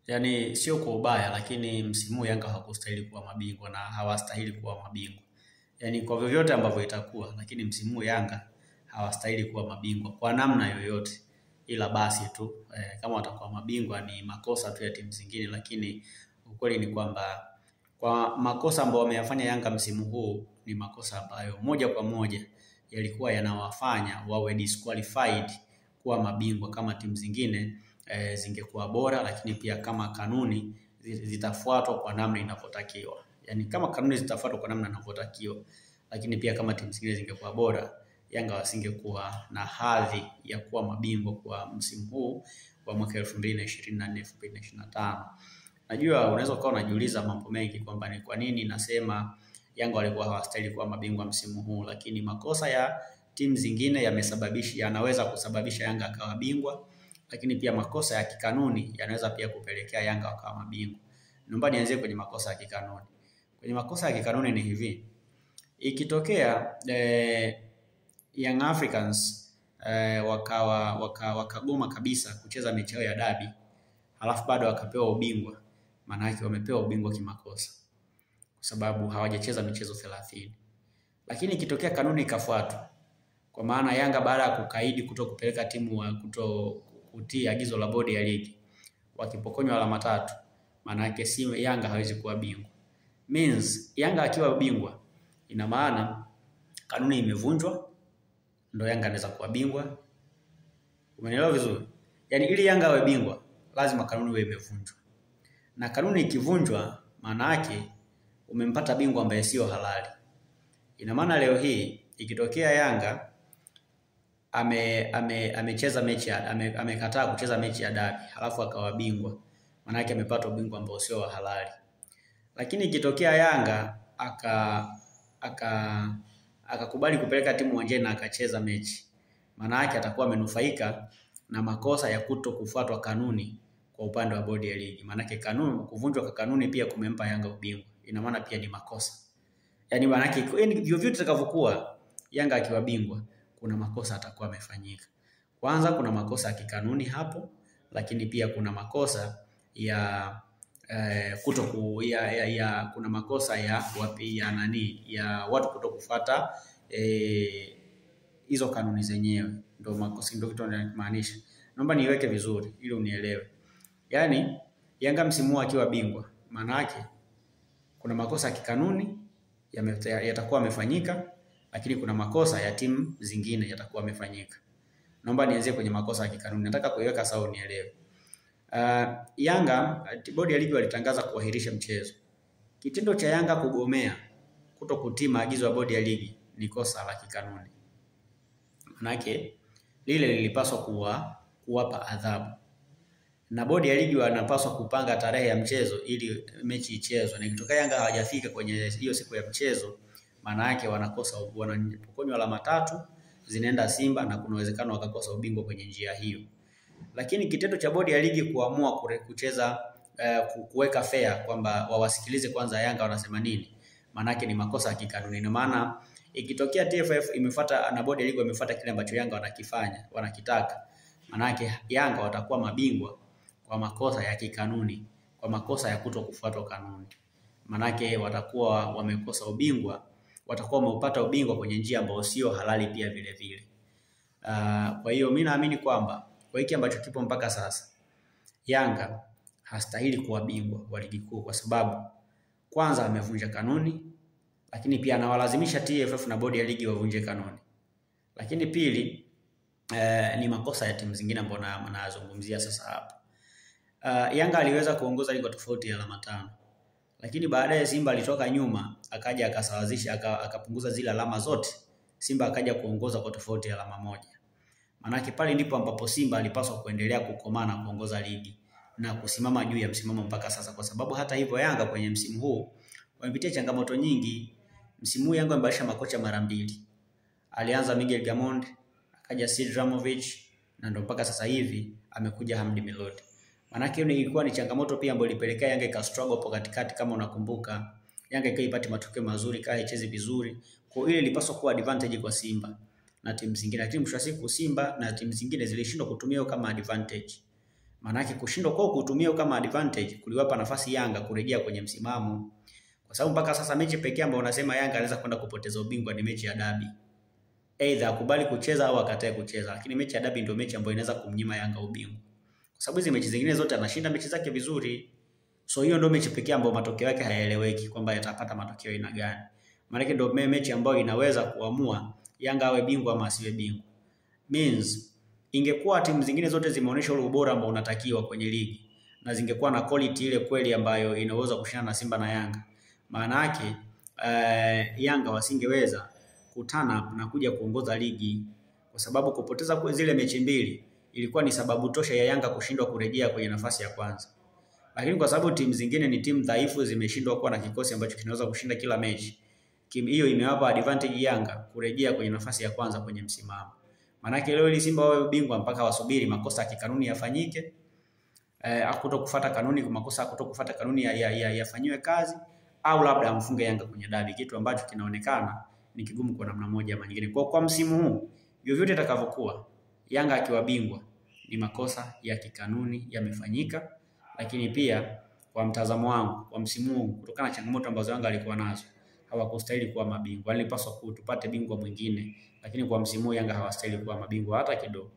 Yani sio kwa ubaya, lakini msimu huu Yanga hawakustahili kuwa mabingwa na hawastahili kuwa mabingwa. Yani kwa vyovyote ambavyo itakuwa, lakini msimu huu Yanga hawastahili kuwa mabingwa kwa namna yoyote. Ila basi tu kama watakuwa mabingwa ni makosa tu ya timu zingine, lakini ukweli ni kwamba kwa makosa ambayo wameyafanya Yanga msimu huu ni makosa ambayo moja kwa moja yalikuwa yanawafanya wawe disqualified kuwa mabingwa kama timu zingine zingekuwa bora, lakini pia kama kanuni zitafuatwa kwa namna inavyotakiwa. Yani kama kanuni zitafuatwa kwa namna inavyotakiwa, lakini pia kama timu zingine zingekuwa bora, Yanga wasingekuwa na hadhi ya kuwa mabingwa kwa msimu huu wa mwaka 2024 2025. Najua unaweza ukawa unajiuliza mambo mengi kwamba ni kwa nini nasema Yanga walikuwa hawastahili kuwa mabingwa msimu huu, lakini makosa ya timu zingine yanaweza kusababisha Yanga akawa bingwa, lakini pia makosa ya kikanuni yanaweza pia kupelekea Yanga wakawa mabingwa. Naomba nianzie kwenye makosa ya kikanuni. Kwenye makosa ya kikanuni ni hivi. Ikitokea Young Africans wakagoma kabisa kucheza mechi yao ya dabi, halafu bado wakapewa ubingwa, maana yake wamepewa ubingwa kimakosa kwa sababu hawajacheza michezo 30. Lakini ikitokea kanuni ikafuatwa, kwa maana Yanga baada ya kukaidi kutokupeleka timu kutii agizo la bodi ya ligi, wakipokonywa alama 3, maana yake Yanga hawezi kuwa bingwa. Means Yanga akiwa bingwa ina maana kanuni imevunjwa, ndio Yanga anaweza kuwa bingwa. Umeelewa vizuri? Yani ili Yanga awe bingwa lazima kanuni iwe imevunjwa. Na kanuni ikivunjwa maana yake umempata bingwa ambaye sio halali. Ina maana leo hii ikitokea Yanga amecheza mechi amekataa kucheza mechi ya dabi, halafu akawa bingwa, maana yake amepata ubingwa ambao sio halali. Lakini ikitokea Yanga akakubali kupeleka timu uwanjani na akacheza mechi, maana yake atakuwa amenufaika na makosa ya kutokufuatwa kanuni kwa upande wa bodi ya ligi. Maana yake kuvunjwa kwa kanuni pia kumempa Yanga ubingwa. Ina maana pia ni makosa. Yani maana yake vyovyote itakavyokuwa Yanga akiwa bingwa kuna makosa atakuwa amefanyika. Kwanza kuna makosa ya kikanuni hapo, lakini pia kuna makosa ya kuna makosa ya watu kutokufuata hizo kanuni zenyewe. Ndio makosa, ndio kitu ninamaanisha. Naomba niweke vizuri ili unielewe. Yani Yanga msimu akiwa bingwa, maana yake kuna makosa ya kikanuni yatakuwa yamefanyika, lakini kuna makosa ya timu zingine yatakuwa yamefanyika. Naomba nianzie kwenye makosa ya kikanuni. Nataka kuiweka sawa unielewe. Yanga bodi ya ligi walitangaza kuahirisha mchezo. Kitendo cha Yanga kugomea kutokutii maagizo ya bodi ya ligi ni kosa la kikanuni. Manake lile lilipaswa kuwapa adhabu. Na bodi ya ligi wanapaswa kupanga tarehe ya mchezo ili mechi ichezwe. Na ikitokea Yanga hawajafika kwenye hiyo siku ya mchezo, maana yake wanapokonywa alama 3 zinaenda Simba na kuna uwezekano wakakosa ubingwa kwenye njia hiyo. Lakini kitendo cha bodi ya ligi kuamua kuweka fair kwamba wawasikilize kwanza Yanga wanasema nini, maana yake ni makosa ya kikanuni. Na maana ikitokea TFF imefuata na bodi ya ligi imefuata kile ambacho Yanga wanakitaka, maana yake Yanga watakuwa mabingwa kwa makosa ya kikanuni, kwa makosa ya kutokufuata kanuni. Maana yake watakuwa wamekosa ubingwa, watakuwa wameupata ubingwa kwenye njia ambayo sio halali pia vile vile. Kwa hiyo mimi naamini kwamba kwa hiki ambacho kipo mpaka sasa, Yanga hastahili kuwa bingwa wa ligi kuu kwa sababu kwanza amevunja kanuni, lakini pia anawalazimisha TFF na bodi ya ligi wavunje kanuni. Lakini pili ni makosa ya timu zingine ambazo nazungumzia sasa hapa. Yanga aliweza kuongoza ligi kwa tofauti ya alama 5. Lakini baadaye Simba alitoka nyuma, akaja akasawazisha, akapunguza zile alama zote. Simba akaja kuongoza kwa tofauti ya alama 1. Manake pale ndipo ambapo Simba alipaswa kuendelea kukomana kuongoza ligi na kusimama juu ya msimamo mpaka sasa, kwa sababu hata hivyo Yanga kwenye msimu huu wamepitia changamoto nyingi. Msimu huu Yanga amebadilisha makocha mara 2. Alianza Miguel Gamond, akaja Sid Ramovic, na ndio mpaka sasa hivi amekuja Hamdi Melody. Manake hiyo ilikuwa ni changamoto pia ambayo ilipelekea Yanga ika-struggle hapo katikati. Kama unakumbuka, Yanga ikaipata matokeo mazuri, haichezi vizuri. Kwa hiyo ilipaswa kuwa advantage kwa Simba na timu zingine, lakini mwisho wa siku Simba na timu zingine zilishindwa kutumia kama advantage. Maanake kushindwa kwao kutumia kama advantage kuliwapa nafasi Yanga kurejea kwenye msimamo. Kwa sababu mpaka sasa mechi pekee ambayo unasema Yanga anaweza kwenda kupoteza ubingwa ni mechi ya dabi. Either akubali kucheza au akatae kucheza, lakini mechi ya dabi ndio mechi ambayo inaweza kumnyima Yanga ubingwa. Kwa sababu hizo mechi zingine zote anashinda mechi zake vizuri. So hiyo ndio mechi pekee ambayo matokeo yake hayaeleweki kwamba yatapata matokeo aina gani. Maana ndio mechi ambayo inaweza kuamua Yanga awe bingwa ama asiwe bingwa. Means ingekuwa timu zingine zote zimeonyesha ule ubora ambao unatakiwa kwenye ligi na zingekuwa na quality ile kweli ambayo inaweza kushindana na Simba na Yanga. Maana yake Yanga wasingeweza kutana na kuja kuongoza ligi, kwa sababu kupoteza kwa zile mechi mbili ilikuwa ni sababu tosha ya Yanga kushindwa kurejea kwenye nafasi ya kwanza. Lakini kwa sababu timu zingine ni timu dhaifu, zimeshindwa kuwa na kikosi ambacho kinaweza kushinda kila mechi, hiyo imewapa advantage Yanga kurejea kwenye nafasi ya kwanza kwenye msimamo. Maana leo ili Simba wawe bingwa mpaka wasubiri makosa ya kikanuni yafanyike, kutokufuata kanuni, makosa kutokufuata kanuni yafanywe kazi, au labda amfunge Yanga kwenye dabi, kitu ambacho kinaonekana ni kigumu kwa namna moja ama nyingine. Kwa msimu huu vyovyote itakavyokuwa, Yanga akiwa bingwa ni makosa ya kikanuni yamefanyika, lakini pia kwa mtazamo wangu kwa msimu huu, kutokana na changamoto ambazo Yanga alikuwa nazo, hawakustahili kuwa mabingwa. Walipaswa tupate bingwa mwingine, lakini kwa msimu huu Yanga hawastahili kuwa mabingwa hata kidogo.